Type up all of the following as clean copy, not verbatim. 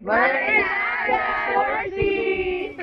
Marinada Forty!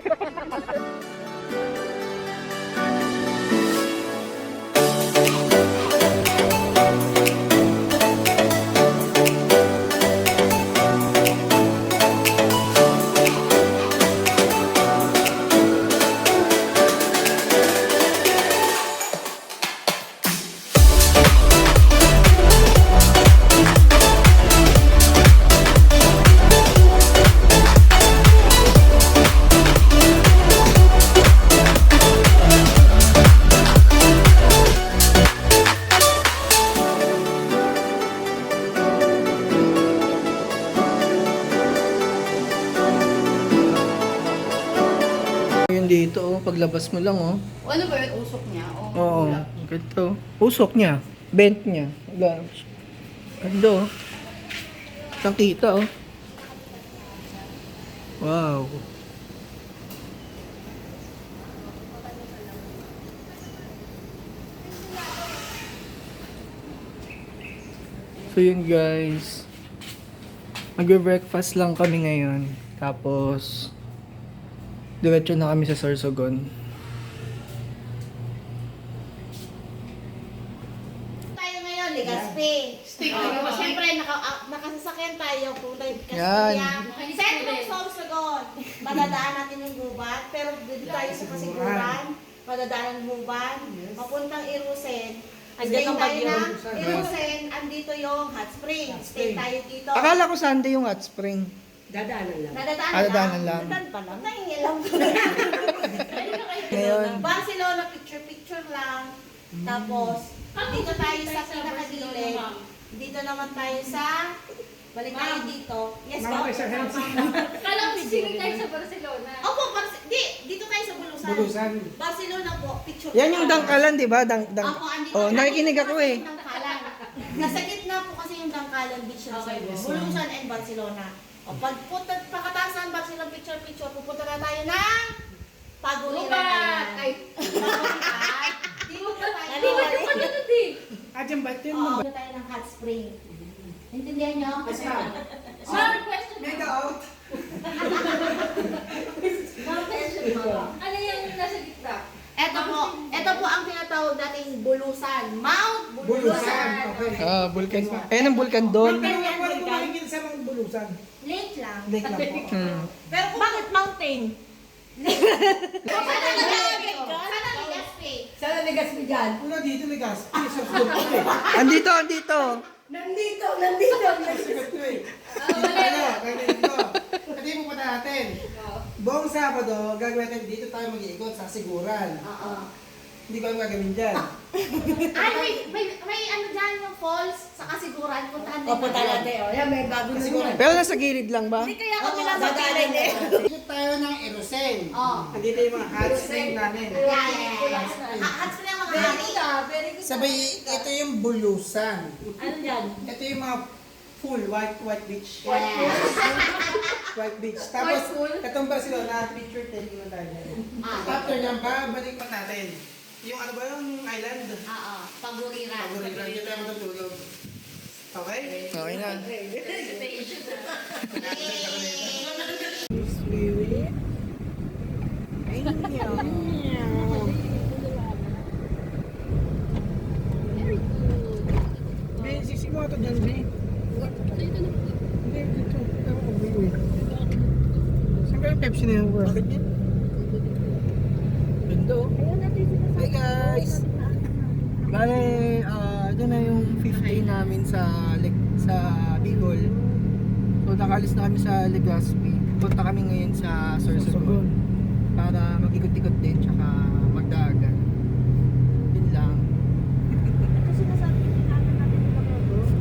Yun dito, oh. Paglabas mo lang, oh. Ano ba yun? Usok niya? Oo, ganito. Usok niya. Bent niya. Wala. Ganda, oh. Nakita, oh. Wow. So yun guys. Magbe-breakfast lang kami ngayon. Tapos diretso na kami sa Sorsogon. Tayo ngayon, Legazpi. Siyempre, nakasasakyan tayo. Punta yung Yan. Legazpi. Central Sorsogon. Madadaan natin yung gubat. Pero dito tayo sa Kasiguran. Madadaan ng gubat. Papuntang Irusen. Stay tayo ng Irusen. Andito yung hot spring. Stay tayo dito. Akala ko Sunday yung hot spring. Nadadaanan Dadaanan lang. Nadaan pa lang. Nangingilam ko. Ngayon. Barcelona, picture lang. Tapos, dito tayo sa pinakagilid. Dito naman tayo sa... Balik tayo dito. Yes, ma'am. Kala ko sisingin tayo sa Barcelona. Opo, dito tayo sa Bulusan. Barcelona po, picture Yan yung lang. dangkalan, di ba? Opo, andito. Oh, nakikinig ako eh. Yung Dangkalan. Nasa gitna po kasi yung Dangkalan Beach na sa Bulusan and Barcelona. O, pagkataas ng Barcelona picture, pupunta na tayo ng Paguriran. Gubat! Ay, Dito tayo. hindi ba yung panunod eh? Oo, dito tayo ng hot spring. Intindihan nyo? Sir, question mo. Ano yung nasa gitna? Ito po ang tinatawag nating Bulusan. Mount Bulusan. Ah, vulkan. Ayan ang vulkan doon. Lake lang. Hmm. Pero bakit mountain? Sana Legazpi dyan. Andito. Nandito. Hindi mo pa natin. Buong Sabado, gagawin natin dito tayo mag-iikot sa Siguran. Oo. Hindi ko alam gagawin dyan. Ay, may ano dyan yung falls sa Kasiguran. Puntahan natin. Yan, may bago Kasiguran. Pero nasa gilid lang ba? Hindi kaya kami lang dadalhin eh. Dito tayo ng Erosen. Oo. Andito yung mga hot spring namin. Hot spring ang mga hari. Sabay, ito yung Bulusan. Ano dyan? Ito yung mga full white beach. Yes. White beach. Tapos, pool? itong Barcelona, picture taking na tayo. After nyan, babalik pa natin. Yung ano ba yung island? Oo. Paguriran. Paguriran, dito tayo matutulog. Okay? Okay na. Ben, sisi mo ito dyan, Ben. Hindi, dito. Ewan ko, Ben. Saan kaya Pepsi na yung worth? Ganda, oh. Hey guys! Bale, ito na yung 5th day namin sa Bicol. So nakalis na kami sa Legazpi. Punta kami ngayon sa Sorsogon para mag-ikot-ikot din tsaka magdagat. Yun lang.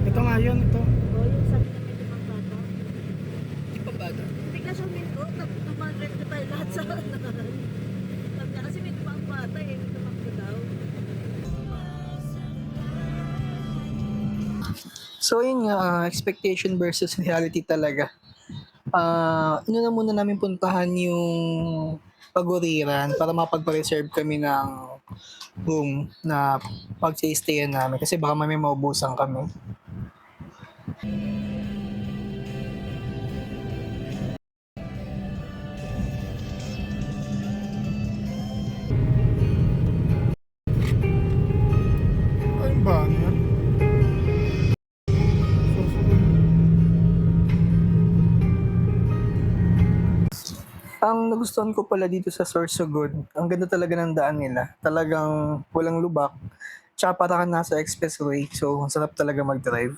Ito nga yun, ito. Di pa bata. Bigla siyang minto, tumagal lahat sa Sabi niya kasi may tumang bata eh, may tumakbo daw. So yun nga, expectation versus reality talaga. Na muna namin puntahan yung Paguriran para mapagpa-reserve kami ng room na pag-stay-stayan namin kasi baka may maubusan kami. Ang nagustuhan ko pala dito sa Sorsogon, ang ganda talaga ng daan nila. Talagang walang lubak. Tsaka para kang nasa expressway, so ang sarap talaga mag-drive.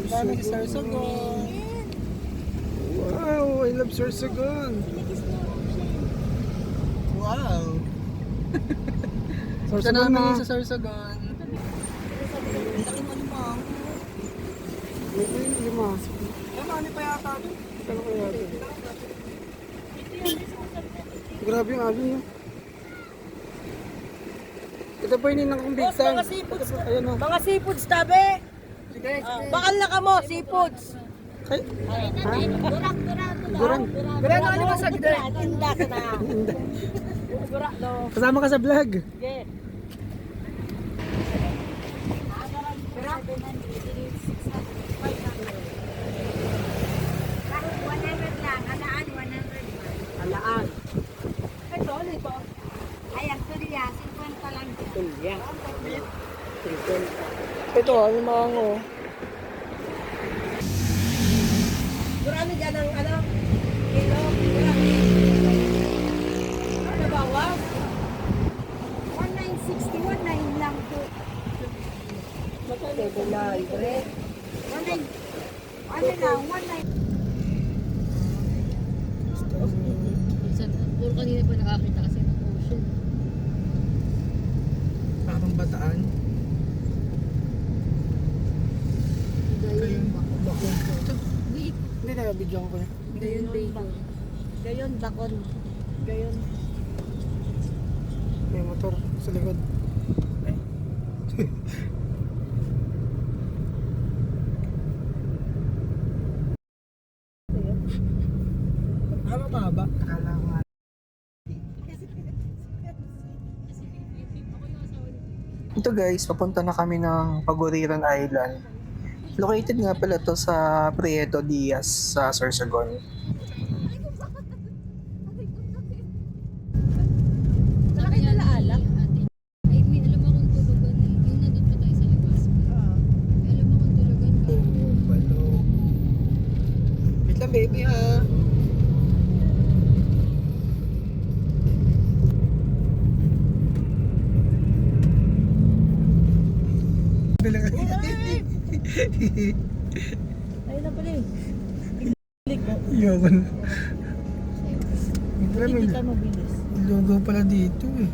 Dami sa Sorsogon. Wow, I love Sorsogon. Wow! Sorsogon na. sa Sorsogon. May 5. Ano pa yata? Kano kaya ito? Grabe yung abi niya. Ito po yung ninang kong big time. Mga seafoods. Ayan o. Mga seafoods, tabi. Bakal na ka mo, seafoods. Ay, Durang. Pero ano ba sa gida? Tinda ka na. Durak do. kasama ka sa vlog. Okay. Alaan. Ito, ito. Ay, ang tulya, 50 lang. Tulya. Ito ang mango. Durami dyan ang ano? Kilo. Ano bawas? 1960, 19 lang po. Ito na, libre. 19, ano lang, 19. Puro kanina pa nakakita kasi ng ocean. Parang bataan. Hindi na, bigyan ko na. Gayon bacon. Gayon, bakon. Gayon. May motor sa likod. Ano mahaba? Akala ko nga. Ito guys, papunta na kami ng Paguriran Island. Located nga pala to sa Prieto Diaz sa Sorsogon. Sa akin alaala. Ay, may alam akong tulugan eh. Yung nandun pa tayo sa Legazpi. May alam akong tulugan. Oh, balo. Wait lang baby ha. Ayun na pala eh. Yun. Wala, may Hindi ka mabilis. logo pala dito eh.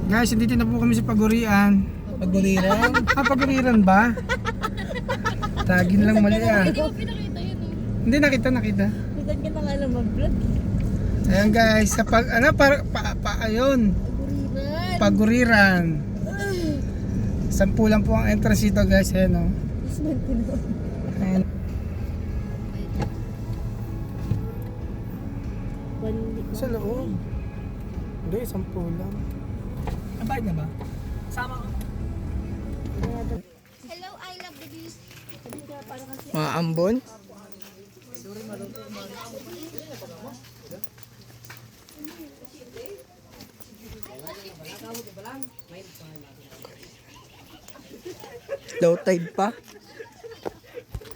Guys, hindi na po kami sa Pagurian. Paguriran? Paguriran ba? Tagin lang mali ah. Hindi mo pinakita yun oh. Hindi, nakita. Pitan ka na nga lang mag-vlog. Ayan guys, sa ayun. Paguriran. 10 lang po ang entrance dito guys, ayan o. Ayan. Sa loob. Hindi, 10 lang. Abay na ba? Hello, I love the bees. Mga ambon? Low tide pa?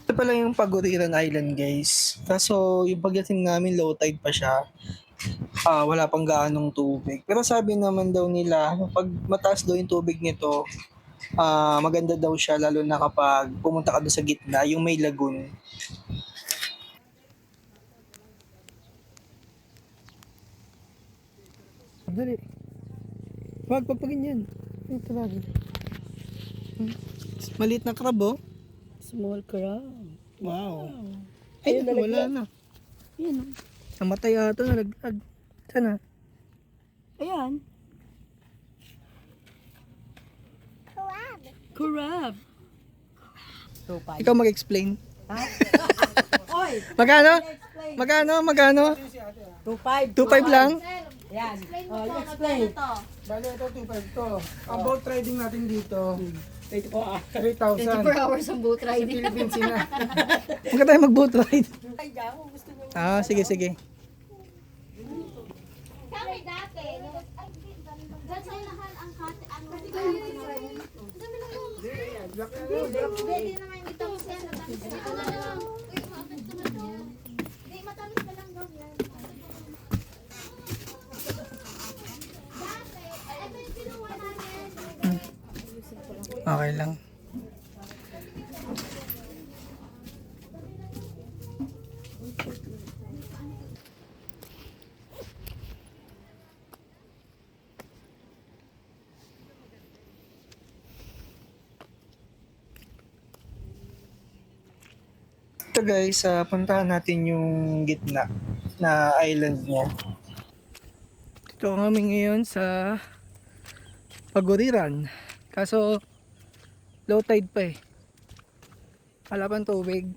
Ito pala yung Paguriran Island guys. Kaso yung pagdating namin low tide pa siya. Wala pang gaanong tubig. Pero sabi naman daw nila, pag mataas daw yung tubig nito, maganda daw siya lalo na kapag pumunta ka doon sa gitna, yung may lagoon. Dali. Wag, papaganyan. Ito lagi. Maliit na crab oh. Small crab. Wow. Ay, wala na. Yan. Namatay ata, nalaglag. Sana. Ayan. Crab. Ikaw mag-explain. Oy, Magkano? Magkano? 2.5. 2.5 lang? Yan. Oh, you Explain. explain. Bale, ito 2.5 to. Ang boat riding natin dito, Ito po ah. 3,000. 24 hours ang boat Sa riding. Philippines na. Huwag ka tayo mag-boat ride. Ay, gago. Gusto niyo. Sige. Hindi naman yung tamis yan. Matamis yan. Hindi, matamis na lang daw yan. Ito yung kinuha namin. Okay lang. Ito guys, puntahan natin yung gitna na island niya. Dito kami ngayon sa Paguriran. Kaso low tide pa eh. Wala pang tubig.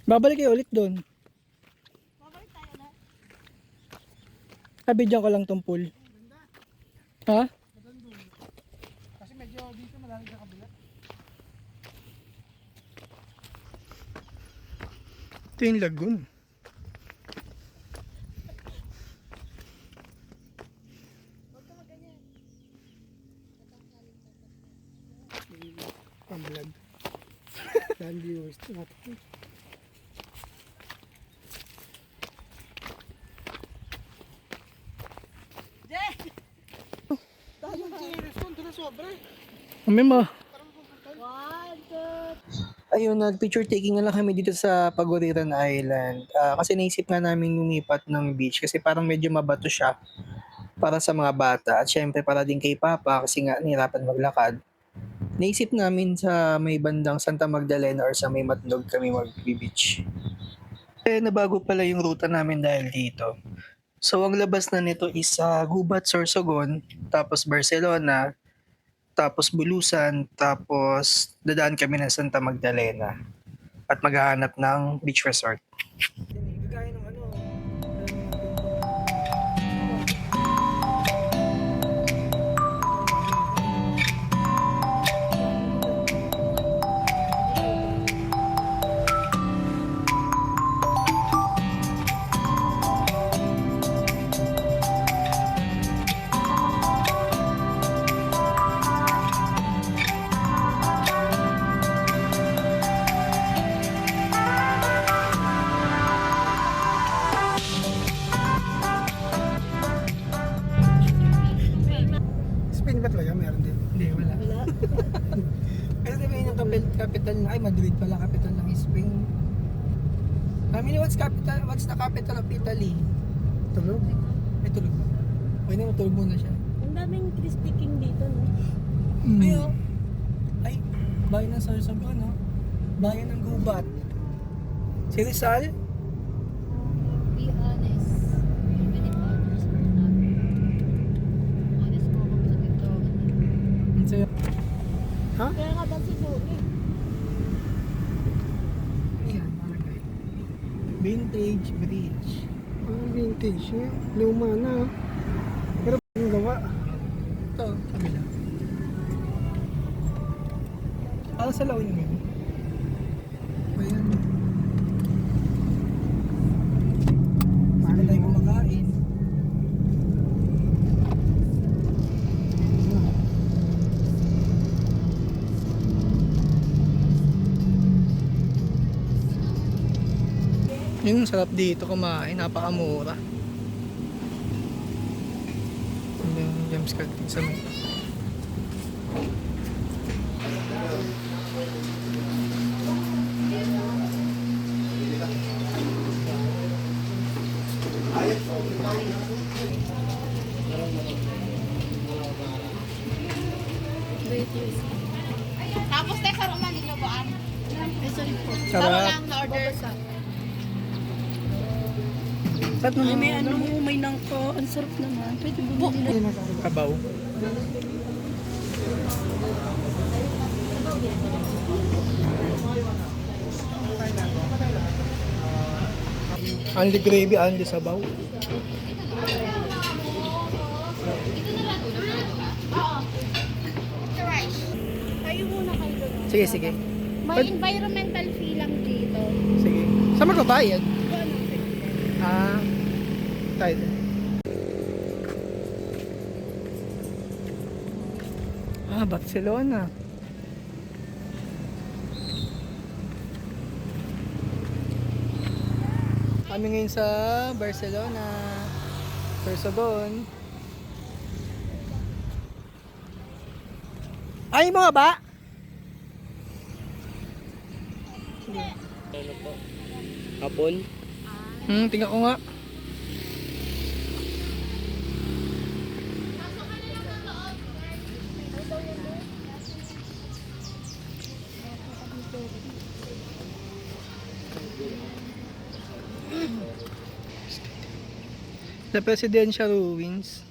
Babalik kayo ulit doon. Nabidyan ko lang tong pool. Ha? Kasi medyo dito malalim sa kabila. Ito yung lagoon. Pambalag. Dan viewers to natin. Kami mo. Ayun, nag-picture taking na lang kami dito sa Paguriran Island. Kasi naisip nga namin lumipat ng beach kasi parang medyo mabato siya para sa mga bata. At syempre para din kay Papa kasi nga nahirapan maglakad. Naisip namin sa may bandang Santa Magdalena or sa may Matnog kami mag-beach. Eh, nabago pala yung ruta namin dahil dito. So, ang labas na nito is Gubat, Sorsogon, tapos Barcelona, tapos Bulusan, tapos dadaan kami ng Santa Magdalena at maghahanap ng beach resort. Gaya ng ano. Spain ba talaga? Meron din. Hindi, wala. Kasi diba yun yung capital na, ay Madrid pala capital ng Spain. Family, what's the capital of Italy? Tulog. Ay, tulog ba? Pwede mo tulog muna siya. Ang daming crispy king dito, no? Ay, oh. Ay, bayan ng Sorsogon, no? Bayan ng Gubat. Si Rizal? Be honest. Even if others are not. Honest mo kami sa TikTok. Ang sayo. Kaya nga daw si Zoe. Ayan, barangay. Vintage Bridge. Ang vintage niya. Luma na. Pero ang gawa. Ito, kabila. Parang sa lawin mo. Ayan. Paano tayo kumakain? Yun, sarap dito kumain. Napakamura. Yung jump scare sa may. Tapos tayo karoon na nilubuan. Sarap. na-order sa. Sarap Ay, naman. may ano, may nangko. Ang sarap naman. Pwede bumili na. Kabaw. Only gravy, only sabaw. Kayo muna kayo doon. Sige, sige. May environmental fee lang dito. Sige. Saan magbabayad? Doon ang Tayo din. Barcelona. Kami ngayon sa Barcelona. Sorsogon. Ay, mga ba? Hapon? Tingnan ko nga. The Presidential Ruins.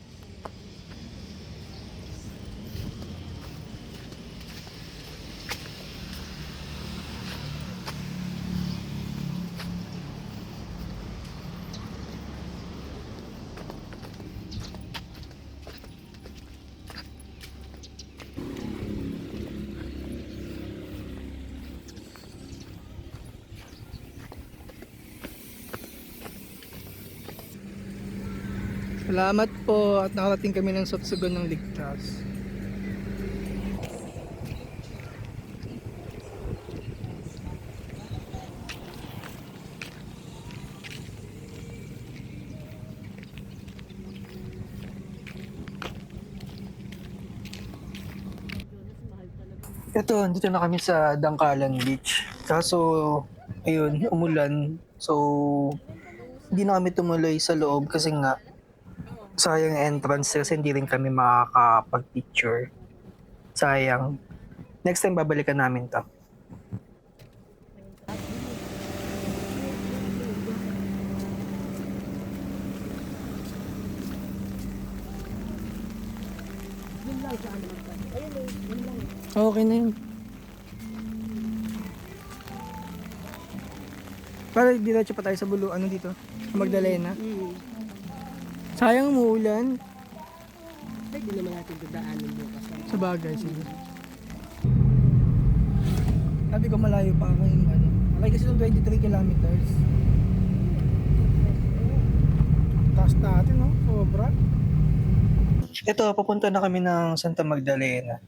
Salamat po at nakarating kami ng Sorsogon ng ligtas. Ito, dito na kami sa Dangkalan Beach. Kaso, ayun, umulan. So, hindi na kami tumuloy sa loob kasi nga, sayang entrance kasi hindi rin kami makakapag-picture. Sayang. Next time babalikan namin to. Okay na yun. Para diretso pa tayo sa Bulu, ano dito? Sa Magdalena. Sayang umuulan. Pwede naman natin dadaanin bukas. Sa bagay, sige. Sabi ko malayo pa ako yung ano. Okay kasi yung 23 kilometers. Taas natin, no? Sobra. Ito, papunta na kami ng Santa Magdalena.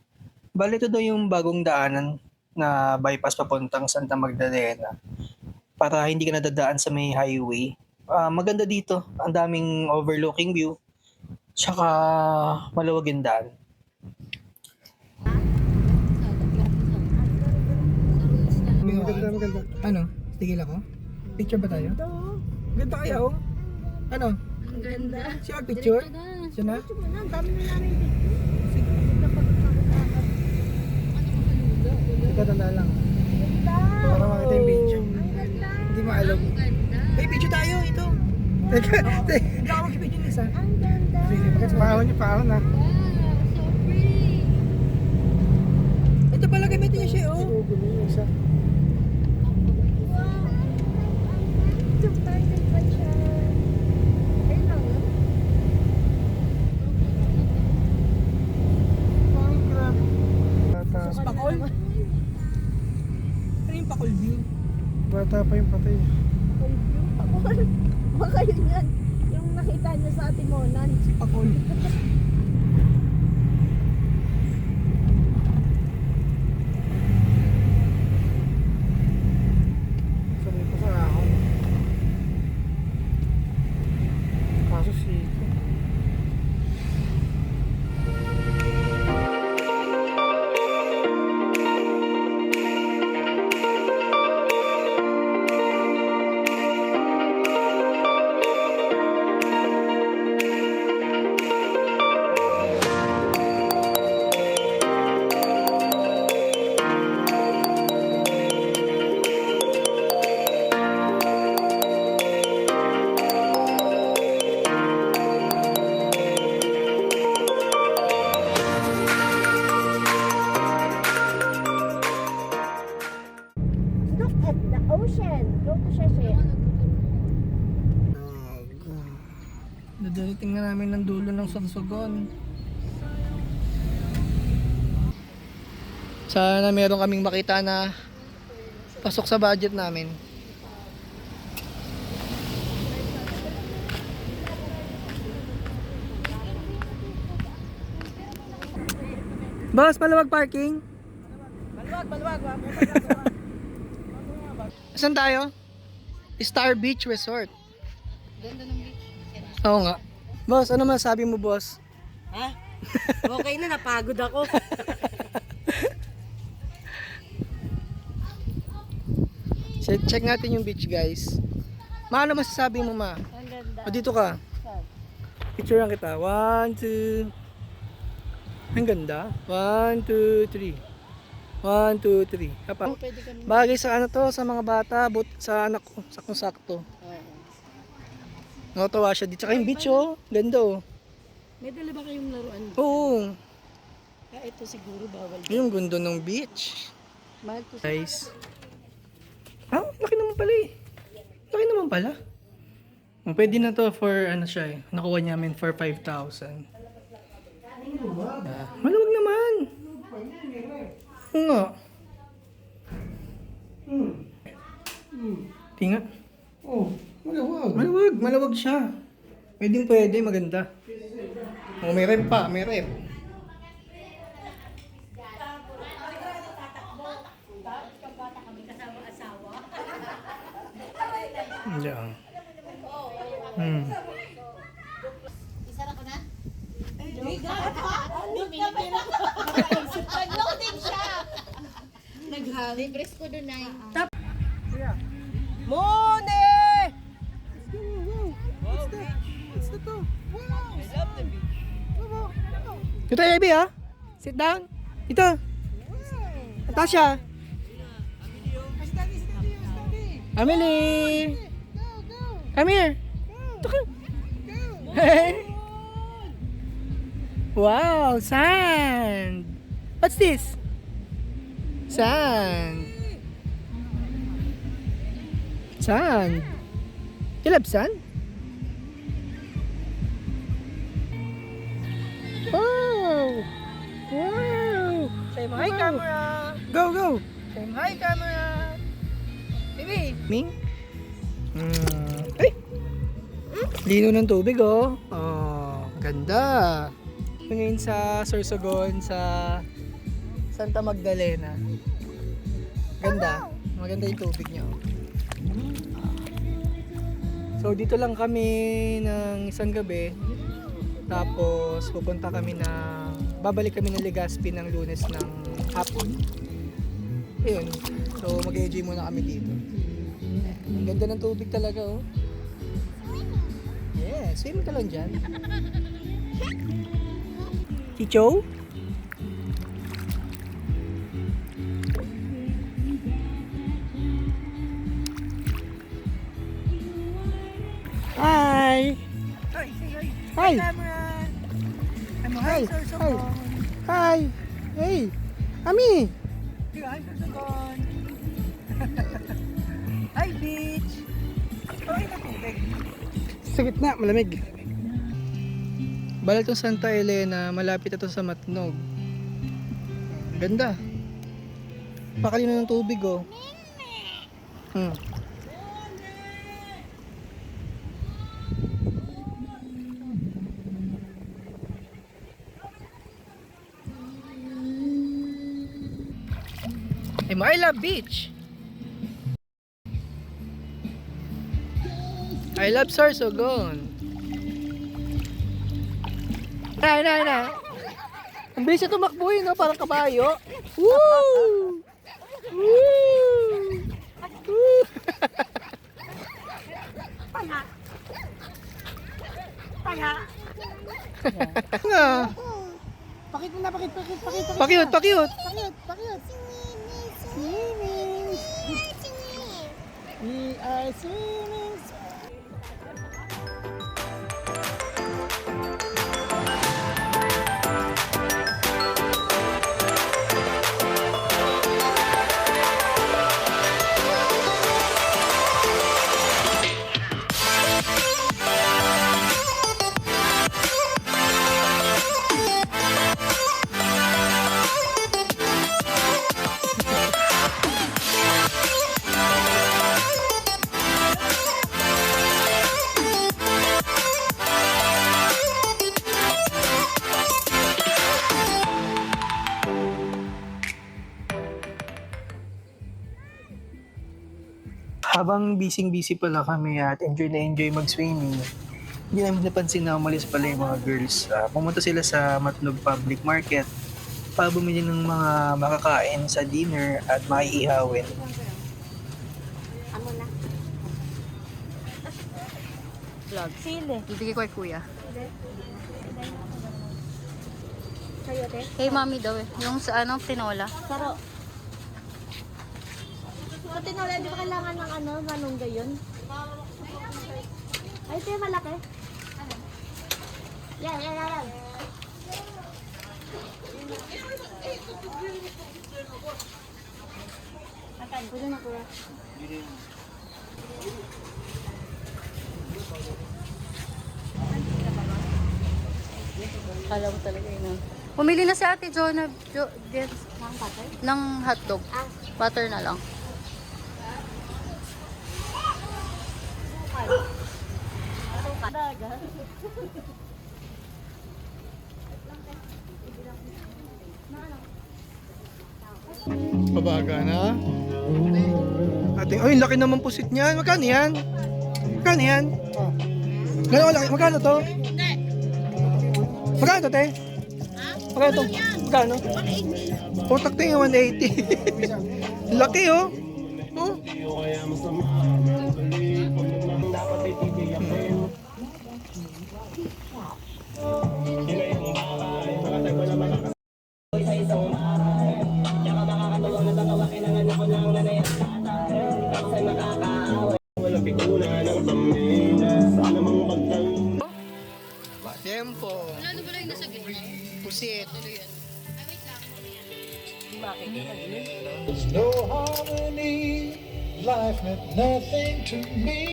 Bali, ito daw yung bagong daanan na bypass papuntang Santa Magdalena. Para hindi ka nadadaan sa may highway. Maganda dito. Ang daming overlooking view. Tsaka maluwag yung daan. Maganda. Ano? Tigil ako? Picture ba tayo? Ganda kaya oh. Ano? Ang ganda. Siya picture? Diretso na. Siya na? Ang dami na namin picture. Tatanda lang. Para makita yung picture. Ang ganda. Hindi maalam. Ang ganda. Hey, picture tayo. Ito. Teka, hindi ako mag-picture nisa. Ang ganda. Sige, pahon niyo, pahon na. Wow, so pretty. Ito pala gamitin niya siya, oh. Two-parted pa siya. Ayun lang, no? Bata. Pakol? Ano yung pakol view? Bata pa yung patay. Pakol. Baka yun yan. Yung nakita niyo sa Timonan. Si Pakol. Sabi ko sa ahon. Kaso si Sorsogon. Sana meron kaming makita na pasok sa budget namin. Boss, maluwag parking? Maluwag. Saan tayo? Star Beach Resort. Ganda ng beach. Oo nga. Boss, ano masabi mo, boss? Ha? Okay na, napagod ako. Check natin yung beach, guys. Ma, ano masasabi mo, ma? Ang ganda. O, dito ka. Picture lang kita. 1, 2. Ang ganda. 1, 2, 3. 1, 2, 3. Kapag bagay sa ano to, sa mga bata, sa anak ko, sakto-sakto. Nakatawa siya dito. Tsaka yung beach, oh. Ganda, oh. May dala ba kayong laruan? Oo. Ito siguro bawal. Yung gundo ng beach. Mahal to. Guys. Ah, laki naman pala eh. Laki naman pala. Oh, pwede na to for ano siya eh. Nakuha niya namin for 5,000. Maluwag naman. Oo nga. Tinga. Oh, malawag. Maluwag siya. Pwede, maganda. Oh, may rep pa, may rep. Diyan. Isara ko na? Nag-loading siya. Libres ko doon ay. Mone! Ito, Ivy, ha? Sit down. Ito. Natasha. Amelie. Come here. Ito ka. Wow, sand. What's this? Sand. Sand. You love sand? Wow. Wow. Say hi, camera. Go. Say hi, camera. Baby. Ming? Ay! Lino ng tubig, oh. Oh, ganda. Ngayon sa Sorsogon, sa Santa Magdalena. Ganda. Maganda yung tubig niya, oh. So, dito lang kami ng isang gabi. Tapos, pupunta kami babalik kami ng Legazpi ng Lunes ng hapon. Ayun. So, mag-enjoy muna kami dito. Ang ganda ng tubig talaga, oh. Yeah, swim ka lang dyan. Chicho? Hi! Hi! Hi! Hi! Hi! Hey! Ami! Hi, beach. Okay na tubig. Sa gitna, malamig. Bala itong Santa Elena, malapit ito sa Matnog. Ganda. Pakalino ng tubig, oh. I love beach. I love Sorsogon. Na. Ang bilis na tumakbo yun, no? Parang kabayo. Woo! Woo! Woo! Paya. Nga. Pakit mo na, pakit. Pakyut. Swimming. We are swimming. Habang busy pala kami at enjoy na enjoy mag-swimming, hindi namin napansin na umalis pala yung mga girls. Pumunta sila sa Matnog Public Market para bumili ng mga makakain sa dinner at maiihawin. Amo na. Vlog. Sili. Bibigay ko kay kuya. Sa'yo, te? Kay mami daw eh. Yung sa ano, tinola. Saro. Sa tinola, di ba kailangan ng ano, manunggay yun? Ay, ito yung malaki. Yan. Pwede na kuya. Kala mo talaga yun. Pumili na si Ate Jonah ng hotdog. Butter na lang. Pabaga na. Ating, ay, laki naman pusit niyan. Magkano yan? Magkano yan? Gano'n laki? Magkano to? Magkano to, te? Magkano to? Magkano? 180. Putak to yung 180. Laki, oh. Oh. Tempo. Ano ba lang yung nasa gitna? Pusit. There's no harmony, life meant nothing to me.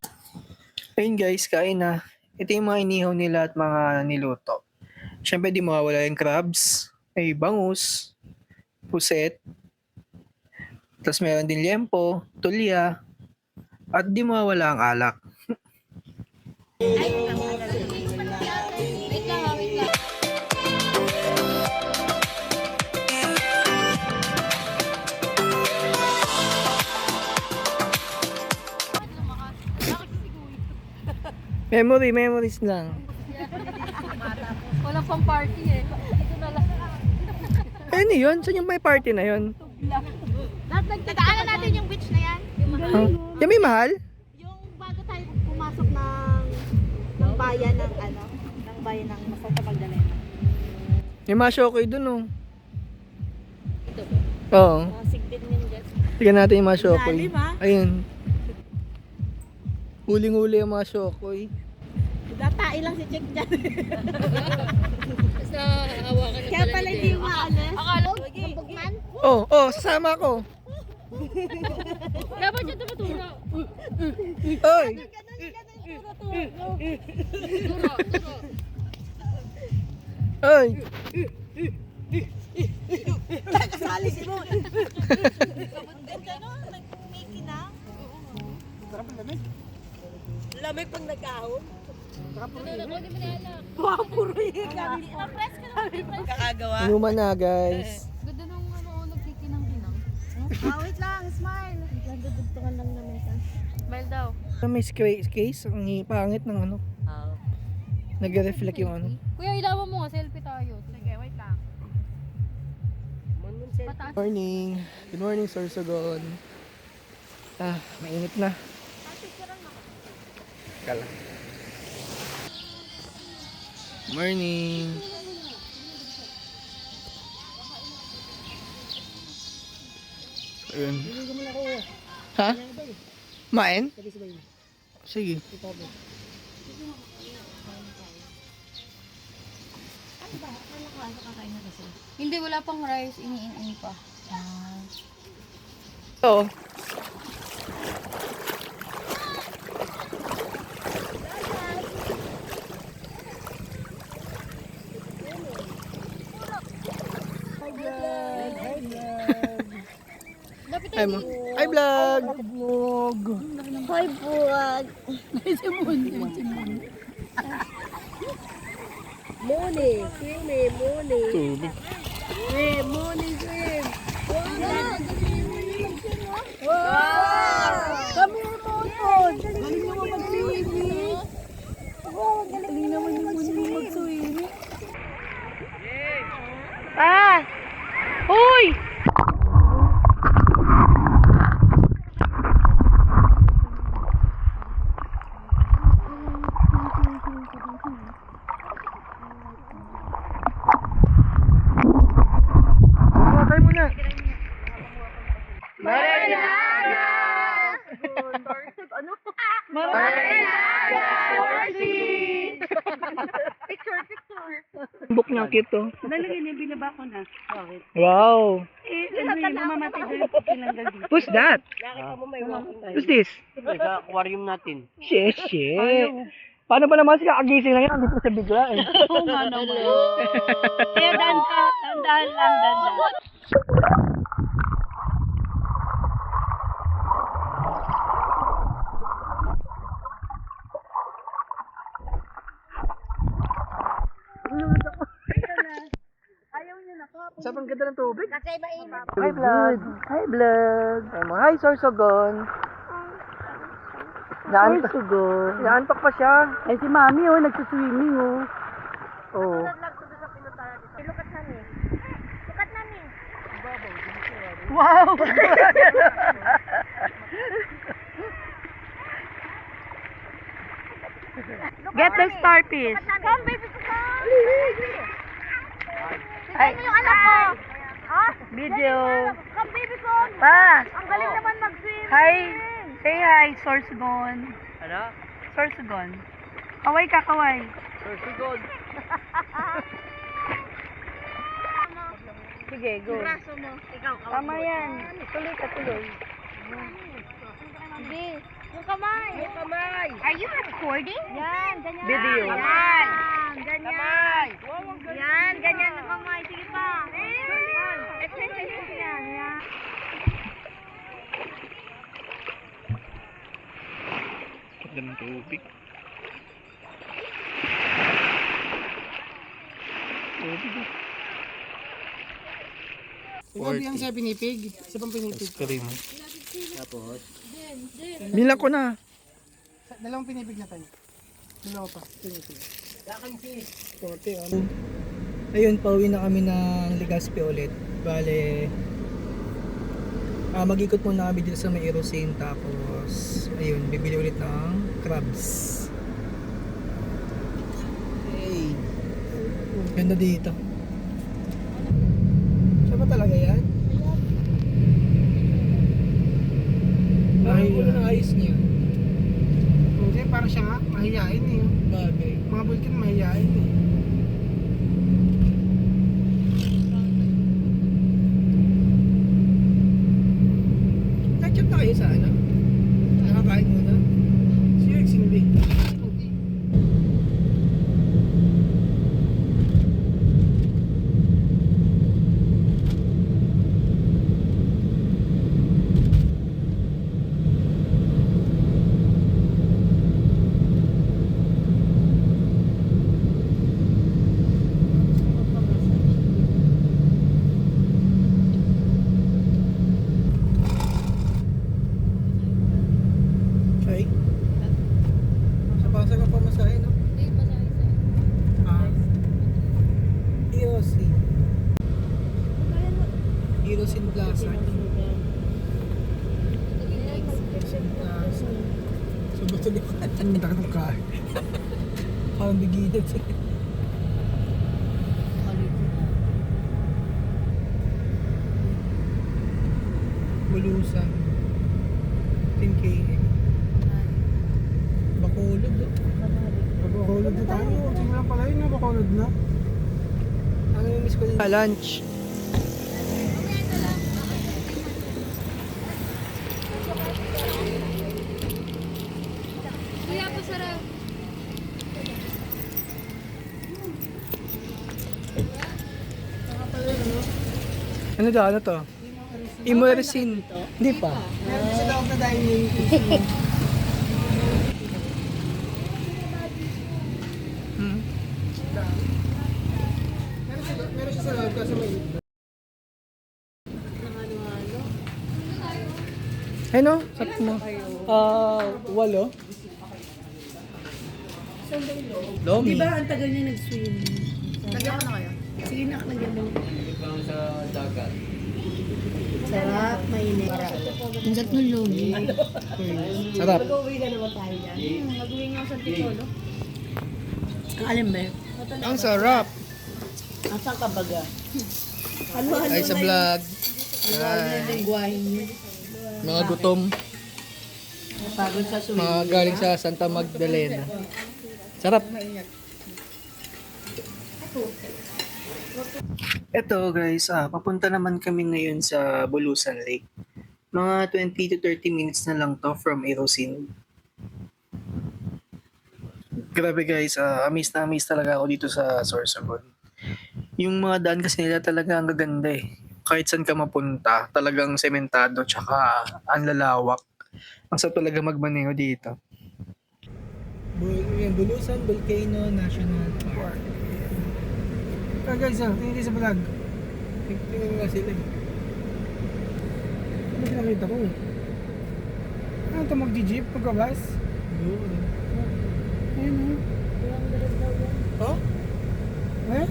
Ayun guys, kain na. Ito yung mga inihaw nila at mga niluto. Siyempre di mawawala yung crabs, may bangus, puset, tapos meron din liempo, tulya, at di mawawala ang alak. Wait lang. Memories lang. Walang pang party eh. Dito na lang. Ano yun? Saan yung may party na yun? Dadaanan natin yung beach na yan. Huh? Yung may mahal? Yung bago tayo pumasok ng bayan ng ano, ng bayan ng Santa Magdalena. Yung mga shokoy dun, oh. Oo. Sigdin din dyan. Tignan natin yung mga shokoy. Lalim, ah. Ayun. Huling-huli yung mga shokoy. Datai lang si Chick dyan. Basta hawakan na Kaya pala hindi yung maalis. Akala ko, Bugman? Oh, sasama ko. dapat siya tumaturo. Oy! Turo. Oy! Kasali si Mo. Ganda no? Nag-Mickey na. Lamig pang nag-ahon. Wow, puro yung kami. Kakagawa. Inuman na, guys. Ganda nung nagkikinang-kinang. Wait lang, smile. Nagdudugtungan lang naman ka. Smile daw. May case, ang pangit ng ano. Nag-reflect yung ano. Kuya, ilawan mo nga, selfie tayo. Sige, wait lang. Pataas. Morning. Good morning, Sir Sogon. Mainit na. Kala. Morning. Ayun. Ha? Main? Sige. Hindi, wala pang rice. Iniin pa. Oo. Ay mo. Ay vlog. Hoy, buwag. Moni, swim, Moni. Tubig. Swim, Moni, swim. Wow! Come here, Moni. Hoy! Tayo muna. Book ng cute to. Nalagay niya, binaba ko na. Bakit? Wow. Mamamatay doon yung tinanggal dito. Who's that? Who's this? Aquarium natin. Shit. Paano ba naman siya kagising lang yan? Hindi po siya bigla eh. Oo nga naman. Kaya dandahan lang, dandahan. Sabang ganda ng tubig. Kasi mainit. Hi vlog. Hi vlog. Hi Sorsogon. Naantok pa siya. Ay si Mami oh, nagsiswimming oh. Oh. Lukat namin. Lukat namin. Wow! Get the starfish. Come, baby, come. Ay, Tignan yung anak ko. Ha? video. Come, baby, ko. Pa! Ang galing naman mag-swim. Hi! Say hi, Sorsogon. Ano? Sorsogon. Kaway ka, kaway. Sorsogon. Sige, go. Braso mo. Ikaw, Tama yan. Tuloy ka, tuloy. Hindi. Yung kamay. Yung kamay. Are you recording? Yan, ganyan. Video. Yan. Ganyan. Yan, ganyan ang kamay. Sige pa. Exercise yan. Yan. Ganda ng tubig. Ikaw bigyan siya pinipig. Isa pang pinipig. Karim. Bilang ko na. Dalawang pinipig na tayo. Dalawa pa. Pinipig. Ayun, pauwi na kami ng Legazpi ulit. Bale, mag-ikot muna kami dito sa may Erosine. Tapos, ayun, bibili ulit ng crabs. Hey. Ganda dito. Siya ba talaga yan? Ay, ano na ayos niya? Hindi, parang siya nga. Mahihain eh. Bagay. Mga bulkan mahihain eh. Catch up na kayo sa ano? Nakakain muna? Siya, sinbi. Ay? Sa basa ka pa masahe, no? Hindi, masahe sa Erosin. Erosin Plaza. Erosin Plaza. So, basta di ko ang takot ka. Parang bigilan siya. Bulusan. 10K. Bacolod, oh. Bakulod na tayo. Sige lang pala yun, bakulod na. Ano yung miss ko din? Lunch. Kuya, pasarap. Ano daw? Ano to? Immersin. Hindi pa. Meron sa loob na dining. Hmm. Meron siya sa loob kasi may Ano? Sabi mo? Walo. Lomi. Diba ang tagal niya nag-swim? Lagyan ko na kayo. Sige na, lagyan mo. Sarap, mainit. Ang sarap ng lomi. Sarap. Mag-uwi na naman tayo dyan. Nag-uwi nga sa Tipolo. Alam ba? Ang sarap. Asan ka baga? Halo-halo Ay sa na vlog. yung lingwahe niyo. Mga gutom. Pagod sa suwi. Mga galing sa Santa Magdalena. Sarap. Eto guys, papunta naman kami ngayon sa Bulusan Lake. Mga 20 to 30 minutes na lang to from Erosin. Grabe guys, amaze na amaze talaga ako dito sa Sorsogon. Yung mga daan kasi nila talaga ang gaganda eh. Kahit saan ka mapunta, talagang sementado tsaka ang lalawak. Ang sarap talaga magmaneho dito. Bulusan Volcano National Park. Guys, tingin sa vlog. Tingnan nga sila. Ano pinakita ko? Ano ito mag-jeep? Magkabas? Ayun o. Oh? Eh?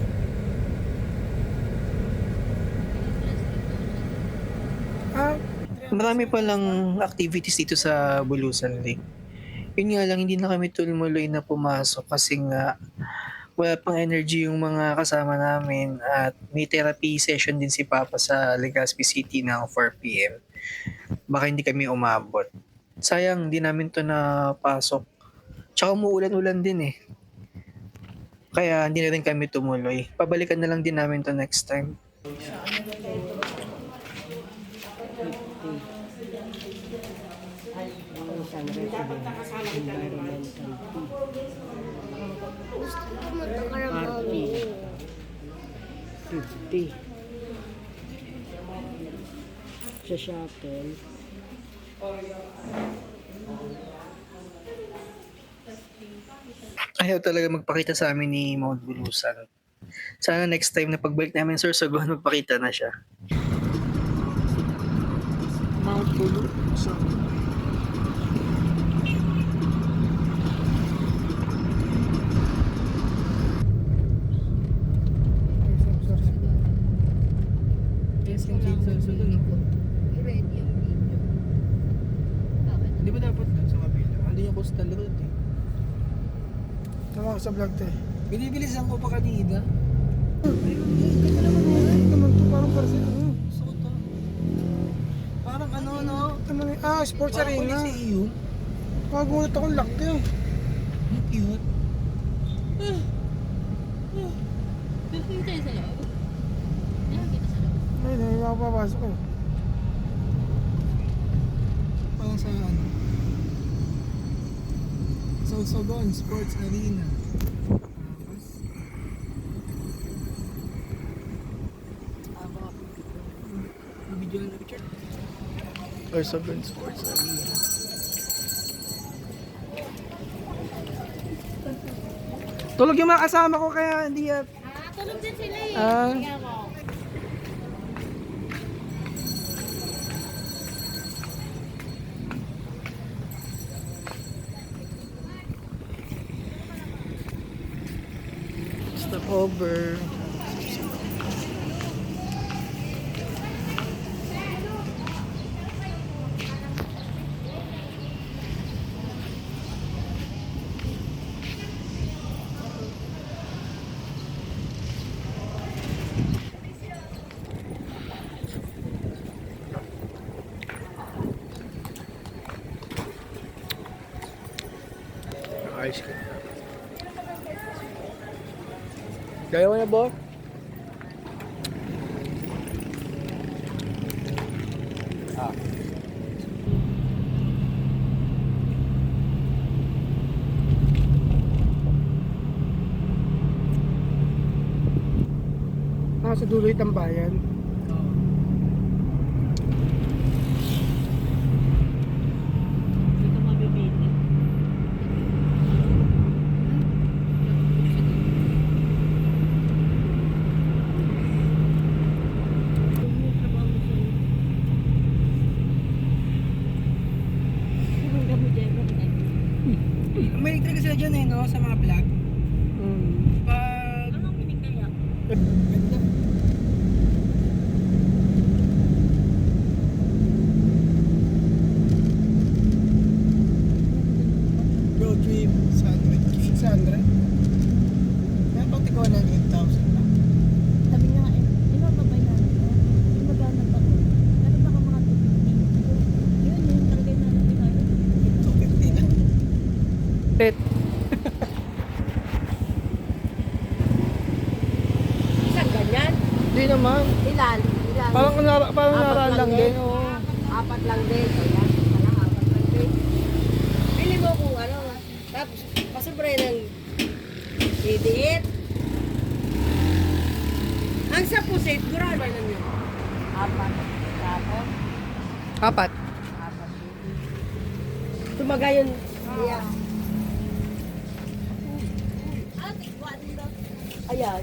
Marami palang activities dito sa Bulusan Lake. Yun nga lang, hindi na kami tumuloy na pumasok kasi nga wala pang energy yung mga kasama namin at may therapy session din si Papa sa Legazpi City ng 4 p.m. Baka hindi kami umabot. Sayang, hindi namin to napasok. Tsaka umuulan-ulan din eh. Kaya hindi na rin kami tumuloy. Pabalikan na lang din namin to next time. Party. 50. Sa shuttle. Ayaw talaga magpakita sa amin ni Mount Bulusan. Sana next time na pagbalik namin sa Sorsogon, magpakita na siya. Mount Bulusan. I-ready ang video. Bakit? Di ba dapat dun sa kabila? Ando yung coastal road eh. Tama sa vlog to eh. Binibilisan ko pa kanina. Naman to parang parang gusto ko to. Parang ano no? Sports arena. Parang iyo. Magulat akong laki eh. Ang cute. Nakikita yun sa loob. Nakikita sa loob. Ay, may mapapasok eh. Parang sa ano? Sorsogon Sports Arena. Video na picture. Sorsogon Sports Arena. Tulog yung mga kasama ko kaya hindi at Tulog din sila eh. ah stop over. Ice cream. Kaya mo na ba? Sa dulo itang bayan. Dito mabibili. May talaga sila dyan eh, no? Sa mga vlog. Pag... Anong pinigaya? Ganda. Hindi naman. Ilan? Parang Apat naraan lang lang din. din. Oo. 4 lang din. So, yan. Parang 4 lang din. Pili mo kung ano. Tapos, pasubray ng idiit. Ang sa pusit, gurado lang yun. 4. Tapos, 4. 4. Tumagayon. Yeah. Ayan.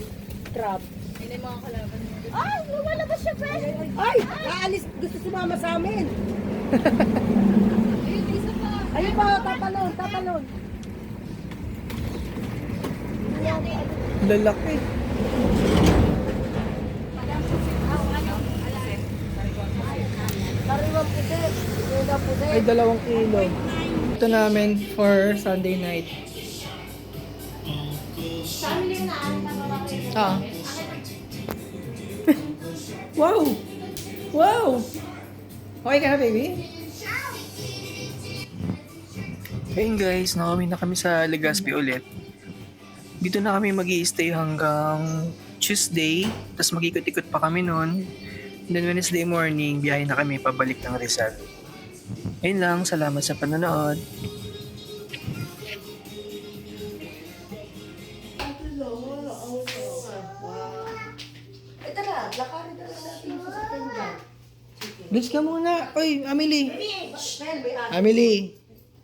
Crab. Hindi mga kalaban mo. Ay, lumalabas siya, pre! Ay! Aalis! Gusto sumama sa amin! Ayun, isa pa. Ayun pa, tatalon, tatalon! Lalaki. Sariwang pusit! Yung na pusit! Ay, 2 kilo. Ito namin for Sunday night. Family na, ano na babae. Ah. Wow! Wow! Okay ka na, baby? Ayun guys, nakauwi na kami sa Legazpi ulit. Dito na kami mag-i-stay hanggang Tuesday, tapos mag-ikot-ikot pa kami noon. Then Wednesday morning, biyahe na kami pabalik ng Rizal. Ayun lang, salamat sa panonood. Ito na, lakarin na lang natin yung sasakyan dyan. Blitz ka muna. Oy, Amelie. Mel, may Amelie.